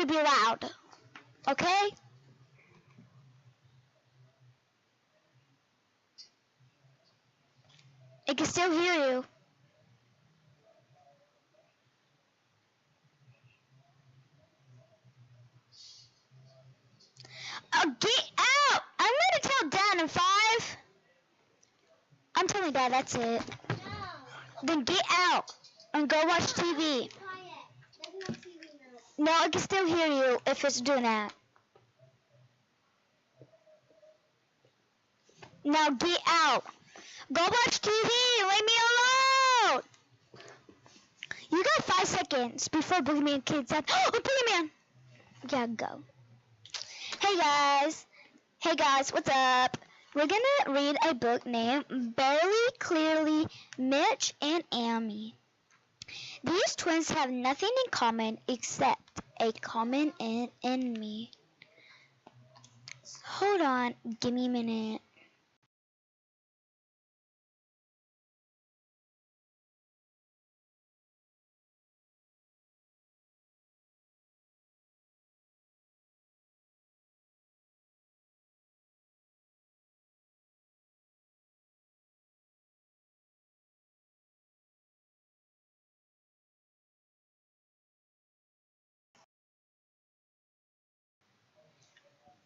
to be loud. Okay? I can still hear you. Oh, get out! I'm gonna tell Dad in 5. I'm telling Dad, that's it. No. Then get out and go watch TV. Quiet. There's no TV now. No, I can still hear you if it's doing that. Now get out. Go watch TV. Leave me alone. You got 5 seconds before Boogeyman kicks out. Oh, Boogeyman! Yeah, go. Hey guys, what's up? We're gonna read a book named Barely Clearly, Mitch and Amy. These twins have nothing in common except a common enemy. Hold on, give me a minute.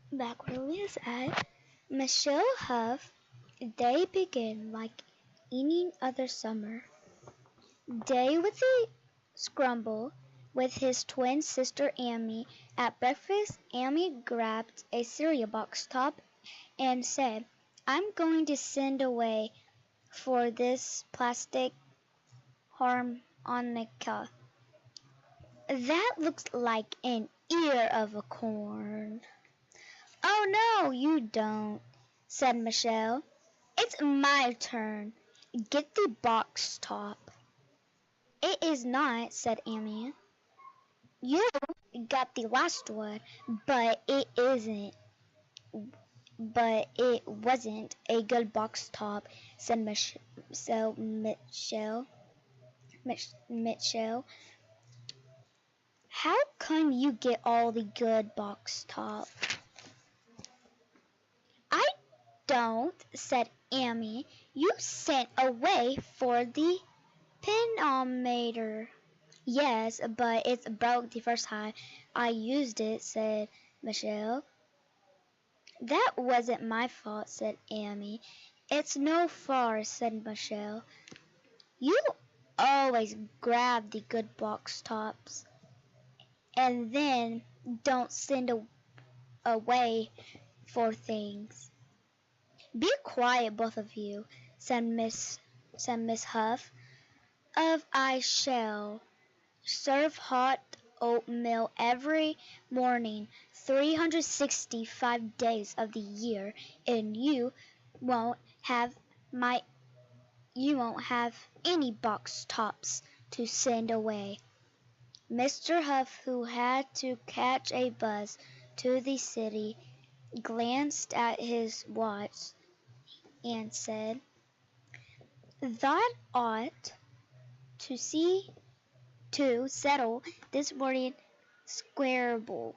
Back where we was at, Michelle Huff, day began like any other summer. Day with a scramble with his twin sister Amy. At breakfast, Amy grabbed a cereal box top and said, I'm going to send away for this plastic harmonica. That looks like an ear of a corn. Oh no, you don't, said Michelle. It's my turn. Get the box top. It is not, said Amy. You got the last one, but it isn't. But it wasn't a good box top, said Mitchell. How come you get all the good box top? I don't, said Amy. You sent away for the pinometer. Yes, but it broke the first time I used it, said Michelle. That wasn't my fault, said Amy. It's no fault, said Michelle. You always grab the good box tops and then don't send away for things. Be quiet, both of you, said Miss Huff. I shall serve hot oatmeal every morning, 365 days of the year, and you won't have any box tops to send away. Mr. Huff, who had to catch a bus to the city, glanced at his watch and said, That ought to settle this morning squabble.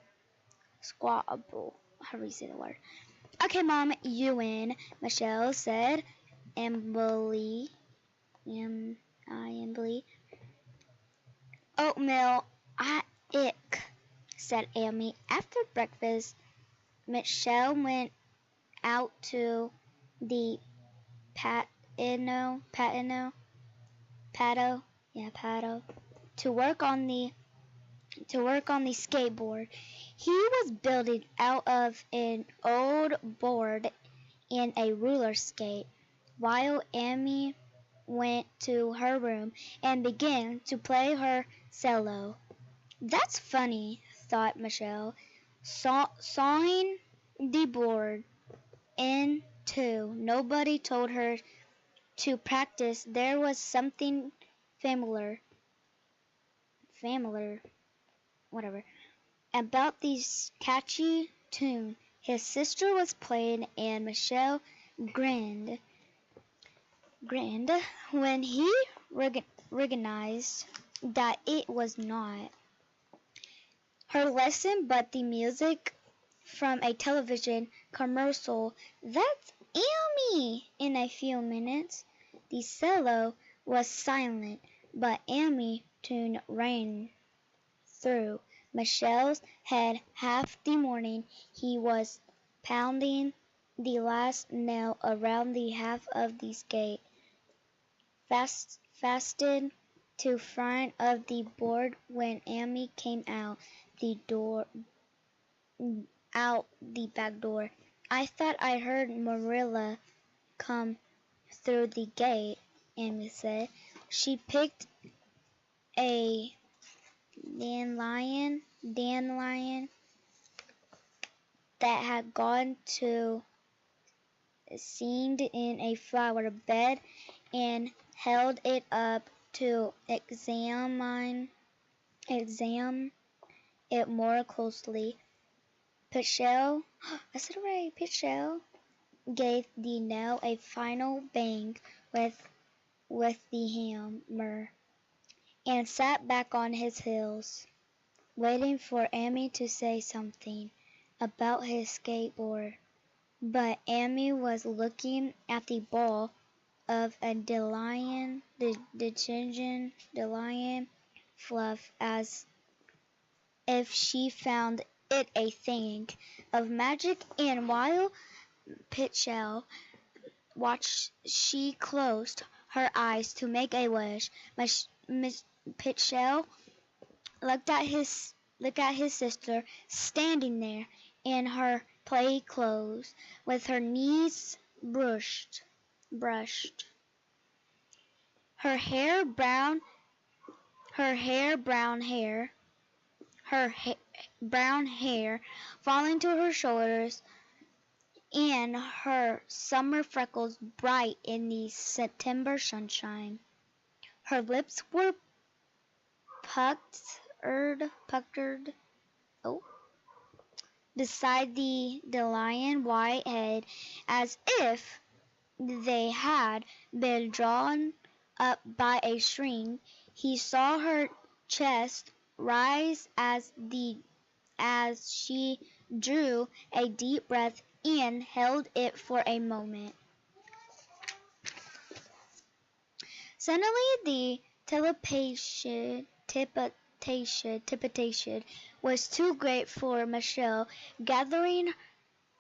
How do you say the word? Okay, Mom, you win, Michelle said. Emily. Oatmeal, ick, said Amy. After breakfast, Michelle went out to the patio to work on the skateboard. He was building out of an old board and a roller skate, while Amy went to her room and began to play her cello. That's funny, thought Michelle, sawing the board in two. Nobody told her to practice. There was something familiar, whatever, about this catchy tune his sister was playing, and Michelle grinned when he recognized that it was not. her lesson but the music from a television commercial. That's Amy! In a few minutes, the cello was silent, but Amy's tune rang through Michelle's head half the morning. He was pounding the last nail around the half of the skate, fastened to front of the board when Amy came out the back door. I thought I heard Marilla come through the gate, Amy said. She picked a dandelion that had gone to seed in a flower bed and held it up to examine it more closely. Pitchell, I said it right, Pitchell gave the nail a final bang with the hammer and sat back on his heels, waiting for Amy to say something about his skateboard. But Amy was looking at the ball of a dandelion fluff as if she found it a thing of magic, and while Pitchell watched, she closed her eyes to make a wish. Miss Pitchell looked at his sister standing there in her play clothes, with her knees brushed, her hair brown hair falling to her shoulders, and her summer freckles bright in the September sunshine. Her lips were puckered beside the dandelion white head, as if they had been drawn up by a string. He saw her chest rise as she drew a deep breath and held it for a moment. Suddenly the teleportation was too great for Michelle. Gathering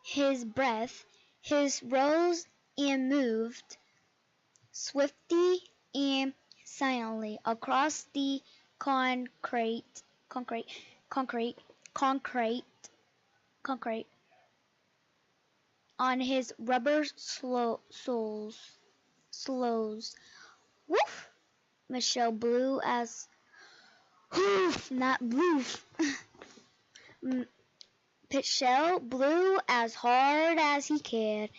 his breath, he rose and moved swiftly and silently across the concrete on his rubber soles. Woof! Michelle blew as hoof, not bloof. Michelle blew as hard as he could,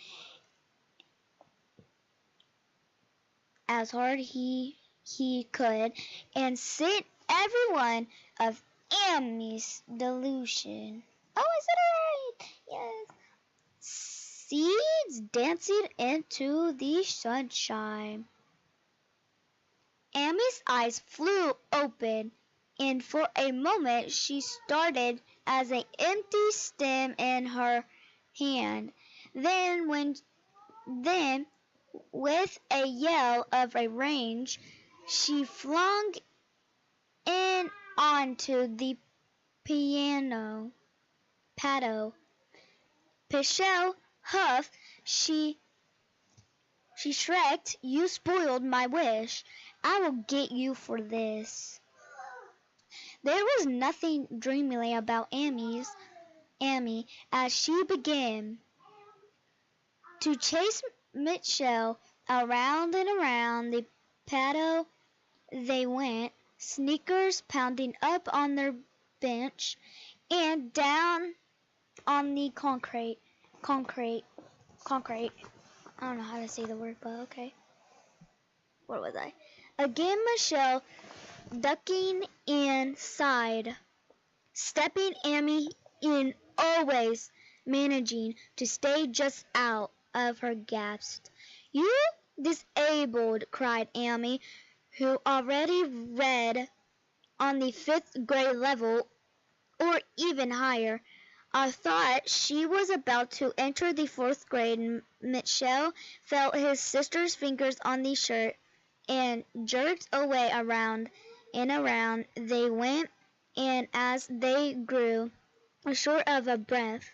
and sent everyone of Amy's delusion. Oh, I said it right! Yes. Seeds dancing into the sunshine. Amy's eyes flew open, and for a moment she started as an empty stem in her hand. Then, with a yell of rage, she flung in onto the piano. Pichelle huffed. She shrieked, "You spoiled my wish. I will get you for this." There was nothing dreamy about Amy as she began to chase Michelle around and around the patio. They went, sneakers pounding up on their bench and down on the concrete. I don't know how to say the word, but okay. Where was I? Again, Michelle ducking inside, stepping Amy in, always managing to stay just out of her grasp. "You disabled!" cried Amy, who already read on the fifth grade level or even higher. I thought she was about to enter the 4th grade. Mitchell felt his sister's fingers on the shirt and jerked away. Around and around they went, and as they grew short of a breath,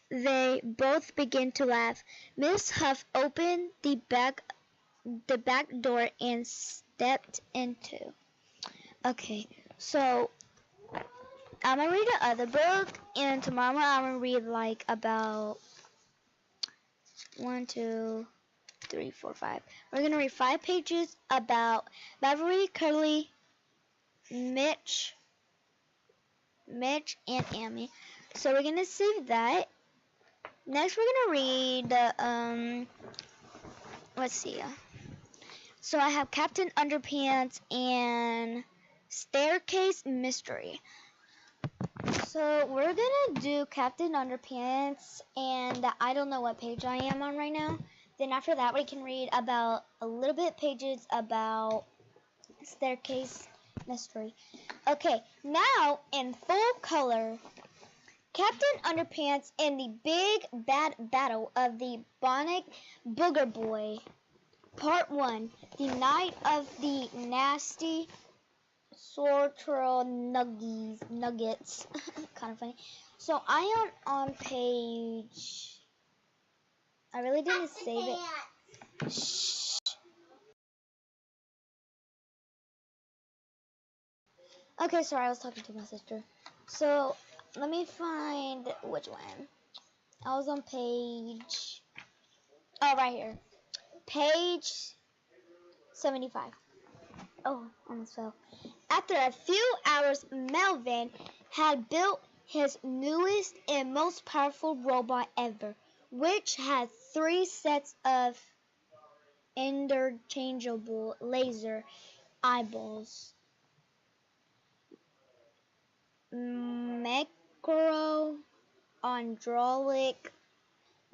they both began to laugh. Miss Huff opened the back door and stepped into. Okay, so I'm gonna read the other book, and tomorrow I'm gonna read like about 1, 2, 3, 4, 5. We're gonna read 5 pages about Beverly, Curly, Mitch, and Amy. So we're gonna save that. Next, we're gonna read let's see. So I have Captain Underpants and Staircase Mystery. So we're gonna do Captain Underpants, and I don't know what page I am on right now. Then after that, we can read about a little bit pages about Staircase Mystery. Okay, now in full color, Captain Underpants and the Big Bad Battle of the Bionic Booger Boy. Part 1, The Night of the Nasty Sortrel Nuggets. Kind of funny. So I am on page... I really didn't save it. Shh. Okay, sorry, I was talking to my sister. So, let me find which one. I was on page... Oh, right here. Page 75. Oh, almost fell. After a few hours, Melvin had built his newest and most powerful robot ever, which had 3 sets of interchangeable laser eyeballs. Macro hydraulic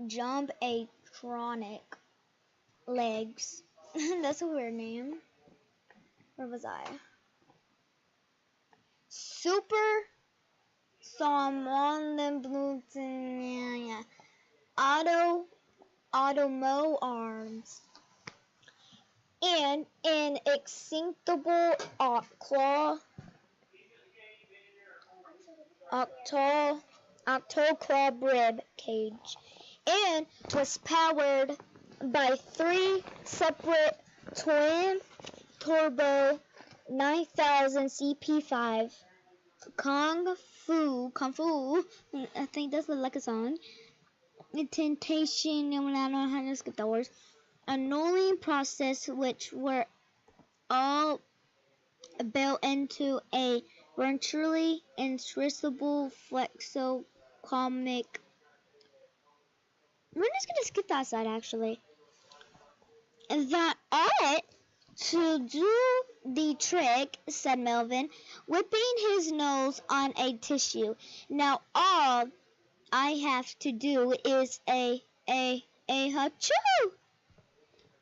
jump-atronic legs. That's a weird name. Where was I? Super Salmon Automo arms. And an extinctable octo-claw rib cage, and was powered by 3 separate twin turbo 9000 CP5 Kung Fu, I think that's like a song. Temptation, I don't know how to skip the words. Annealing process, which were all built into a virtually indestructible flexocomic. We're just gonna skip that side actually. That ought to do the trick, said Melvin, whipping his nose on a tissue. Now all I have to do is a achoo!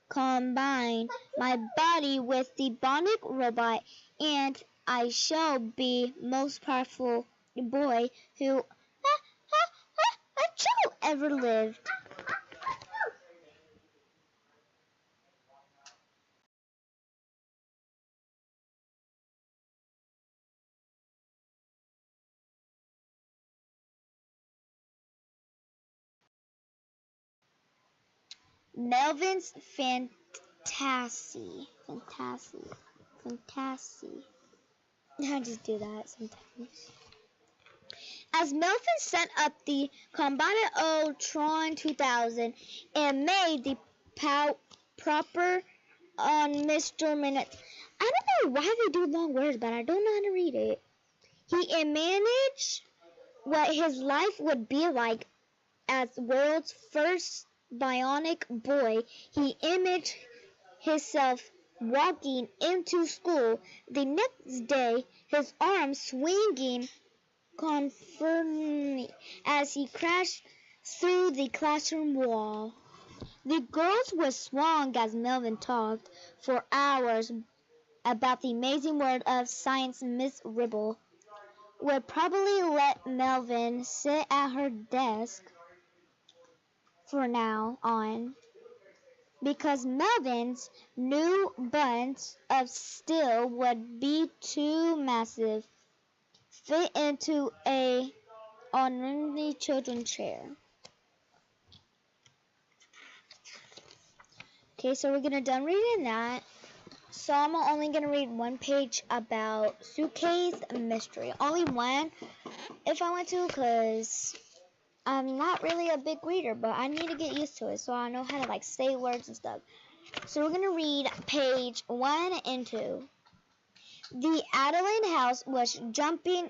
Combine my body with the bionic robot, and I shall be most powerful boy who achoo ever lived. Melvin's fantasy. I just do that sometimes. As Melvin set up the Combiner Tron 2000 and made the proper on Mr. Minute. I don't know why they do long words, but I don't know how to read it. He managed what his life would be like as world's first bionic boy. He imaged himself walking into school the next day, his arms swinging confidently as he crashed through the classroom wall. The girls were swung as Melvin talked for hours about the amazing world of science. Miss Ribble would probably let Melvin sit at her desk for now on because Melvin's new bunch of steel would be too massive fit into a ordinary children's chair. Okay, so we're gonna done reading that. So I'm only gonna read one page about Suitcase Mystery. Only one if I want to, cause I'm not really a big reader, but I need to get used to it so I know how to like say words and stuff. So we're gonna read page 1 and 2. The Adeline house was jumping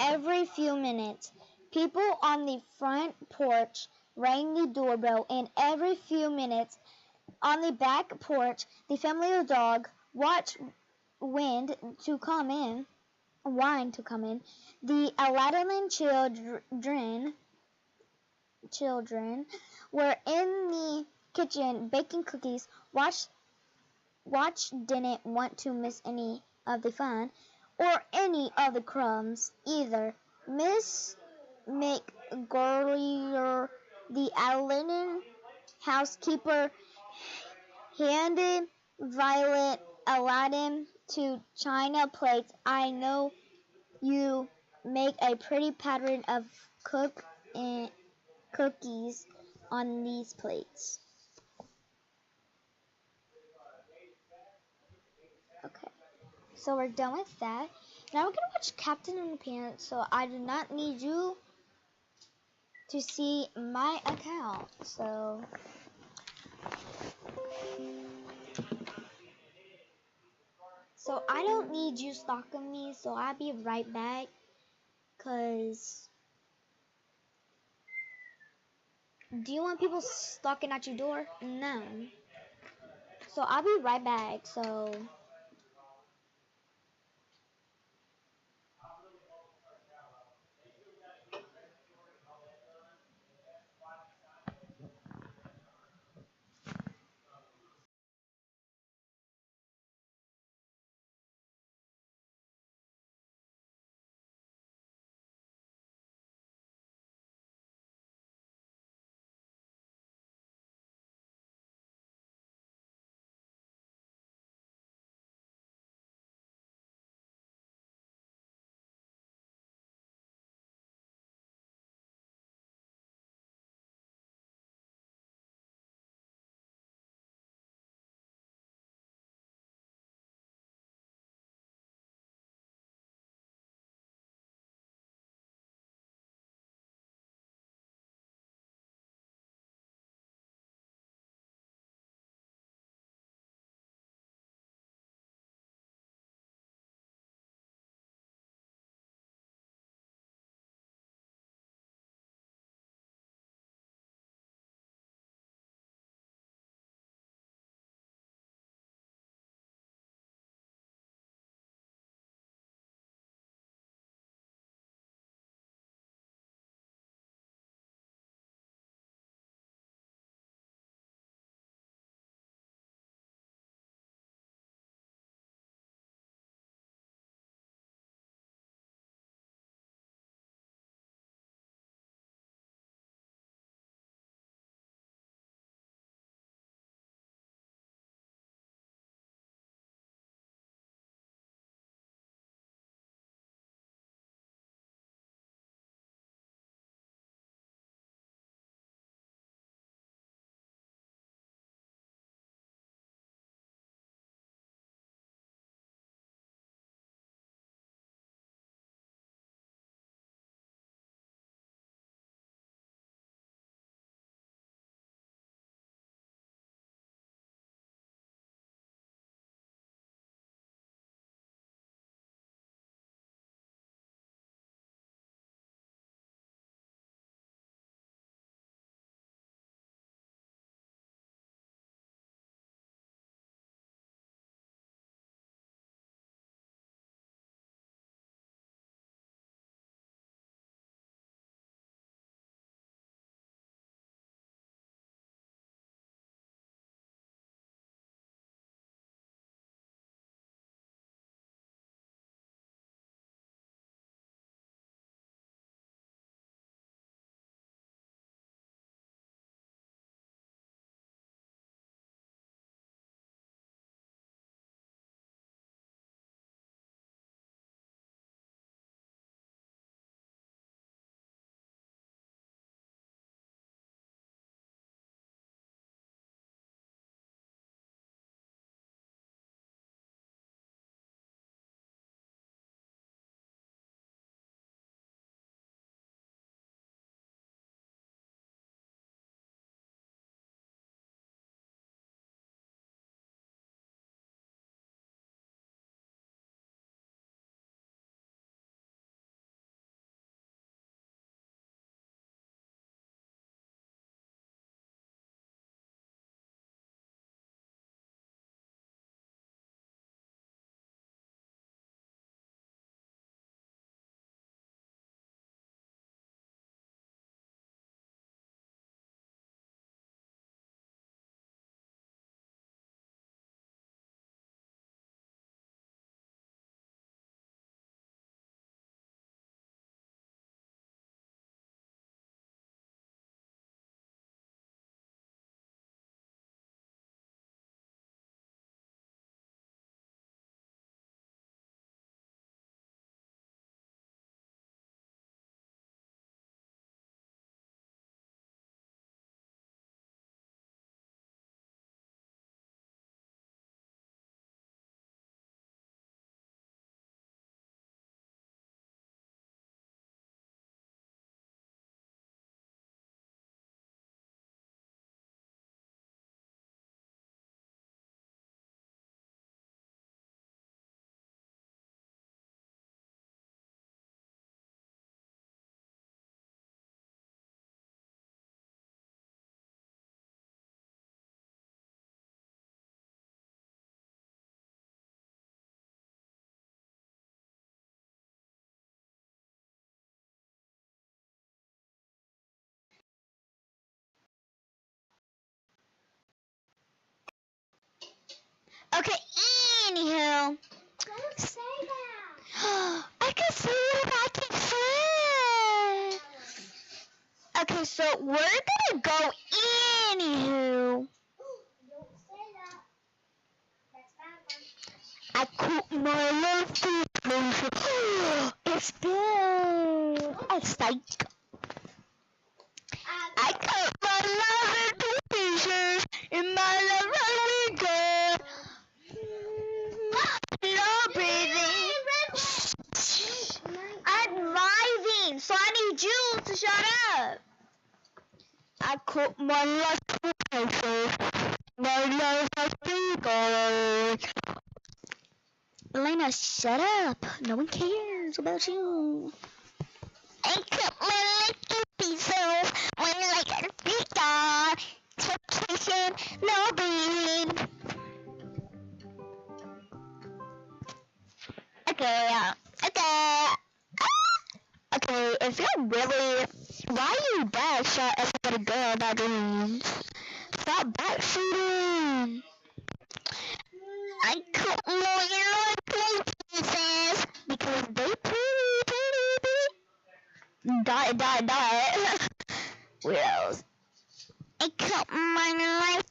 every few minutes. People on the front porch rang the doorbell, and every few minutes on the back porch, the family dog watched wine to come in. The Aladdin children were in the kitchen baking cookies. Watch didn't want to miss any of the fun or any of the crumbs either. Miss McGurlier, the Aladdin housekeeper, handed Violet Aladdin two china plates. I know you make a pretty pattern of cookies on these plates. Okay, so we're done with that. Now we're gonna watch Captain Underpants. So I do not need you to see my account. So I don't need you stalking me. So I'll be right back. Cause do you want people stalking at your door? No. So I'll be right back. So. but we're gonna go anywho. Don't say that. That's bad one. I cooked my love food. It's spilled. It's like I cut my love into pieces in my love only good. No breathing. I'm driving, so I need you to shut up. I cooked my love into pieces. My love has been gone. Elena, shut up. No one cares about you. I cut my little pieces when like a pizza. Temptation, no breathing. Okay, okay. Okay, if you're really, why are you backshot everybody go about dreams? Stop backshooting. I cut my little pieces because they pretty. Dot. Weirdos. I cut my life